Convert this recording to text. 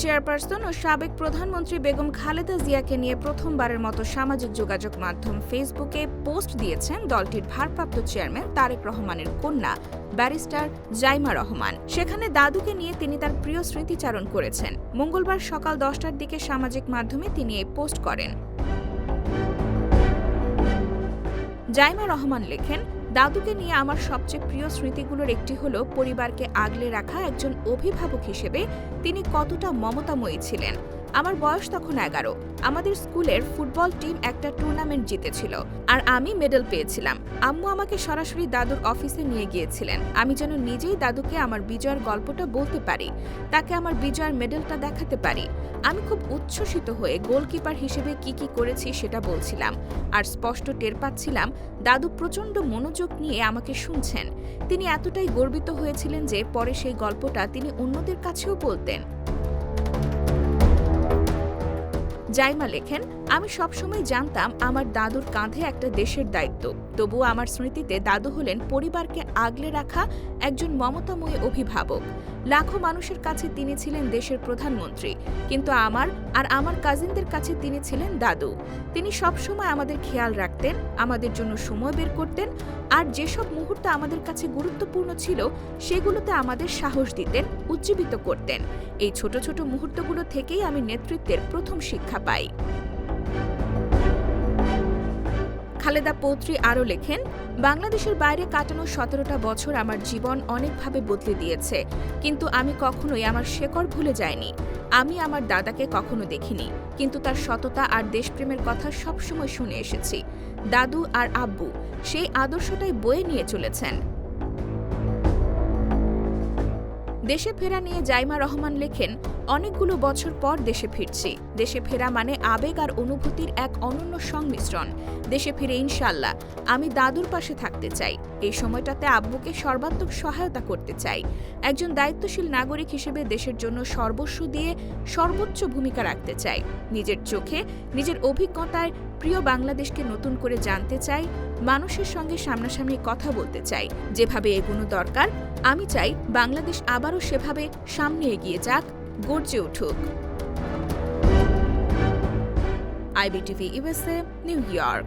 Chairperson ও সাবেক প্রধানমন্ত্রী বেগম খালেদা জিয়াকে নিয়ে প্রথমবারের মতো সামাজিক যোগাযোগ মাধ্যম ফেসবুকে পোস্ট দিয়েছেন দলটির ভারপ্রাপ্ত চেয়ারম্যান তারেক রহমানের কন্যা ব্যারিস্টার জাইমা রহমান। সেখানে দাদুকে নিয়ে তিনি তার প্রিয় স্মৃতিচারণ করেছেন। মঙ্গলবার সকাল 10টার দিকে সামাজিক মাধ্যমে তিনি এই পোস্ট করেন। জাইমা রহমান লেখেন, দাদুকে নিয়ে আমার সবচেয়ে প্রিয় স্মৃতিগুলোর একটি হলো পরিবারকে আগলে রাখা একজন অভিভাবক হিসেবে তিনি কতটা মমতাময়ী ছিলেন। আমার বয়স তখন 11। আমাদের স্কুলের ফুটবল টিম একটা টুর্নামেন্ট জিতেছিল আর আমি মেডেল পেয়েছিলাম। আম্মু আমাকে সরাসরি দাদুর অফিসে নিয়ে গিয়েছিলেন। আমি যেন নিজেই দাদুকে আমার বিজয়ের গল্পটা বলতে পারি, তাকে আমার বিজয়ের মেডেলটা দেখাতে পারি। আমি খুব উচ্ছ্বসিত হয়ে গোলকিপার হিসেবে কি করেছি সেটা বলছিলাম, আর স্পষ্ট টের পাচ্ছিলাম দাদু প্রচণ্ড মনোযোগ নিয়ে আমাকে শুনছেন। তিনি এতটাই গর্বিত হয়েছিলেন যে পরে সেই গল্পটা তিনি অন্যদের কাছেও বলতেন। জাইমা লেখেন, আমি সবসময় জানতাম আমার দাদুর কাঁধে একটা দেশের দায়িত্ব। তবুও আমার স্মৃতিতে দাদু হলেন পরিবারকে আগলে রাখা একজন মমতাময়ী অভিভাবক। লাখো মানুষের কাছে তিনি ছিলেন দেশের প্রধানমন্ত্রী, কিন্তু আমার কাজিনদের কাছে তিনি ছিলেন দাদু। তিনি সবসময় আমাদের খেয়াল রাখতেন, আমাদের জন্য সময় বের করতেন, আর যেসব মুহূর্ত আমাদের কাছে গুরুত্বপূর্ণ ছিল সেগুলোতে আমাদের সাহস দিতেন, উজ্জীবিত করতেন। এই ছোট ছোট মুহূর্তগুলো থেকেই আমি নেতৃত্বের প্রথম শিক্ষা পাই। খালেদা পৌত্রী আরও লেখেন, বাংলাদেশের বাইরে কাটানো 17টা বছর আমার জীবন অনেকভাবে বদলে দিয়েছে, কিন্তু আমি কখনোই আমার শেকড় ভুলে যাইনি। আমি আমার দাদাকে কখনো দেখিনি, কিন্তু তার সততা আর দেশপ্রেমের কথা সবসময় শুনে এসেছি। দাদু আর আব্বু সেই আদর্শটাই বয়ে নিয়ে চলেছেন। দেশে ফেরা নিয়ে জাইমা রহমান লেখেন, অনেকগুলো বছর পর দেশে ফিরছি। দেশে ফেরা মানে আবেগ আর অনুভূতির এক অনন্য সংমিশ্রণ। দেশে ফিরে ইনশাল্লাহ আমি দাদুর পাশে থাকতে চাই। এই সময়টাতে আব্বুকে সর্বাত্মক সহায়তা করতে চাই। একজন দায়িত্বশীল নাগরিক হিসেবে দেশের জন্য সর্বস্ব দিয়ে সর্বোচ্চ ভূমিকা রাখতে চাই। নিজের চোখে, নিজের অভিজ্ঞতায় প্রিয় বাংলাদেশকে নতুন করে জানতে চাই। মানুষের সঙ্গে সামনাসামনি কথা বলতে চাই। যেভাবে এগোনো দরকার, আমি চাই বাংলাদেশ আবারও সেভাবে সামনে এগিয়ে যাক, গর্জে উঠুক। IBTV USA, new York.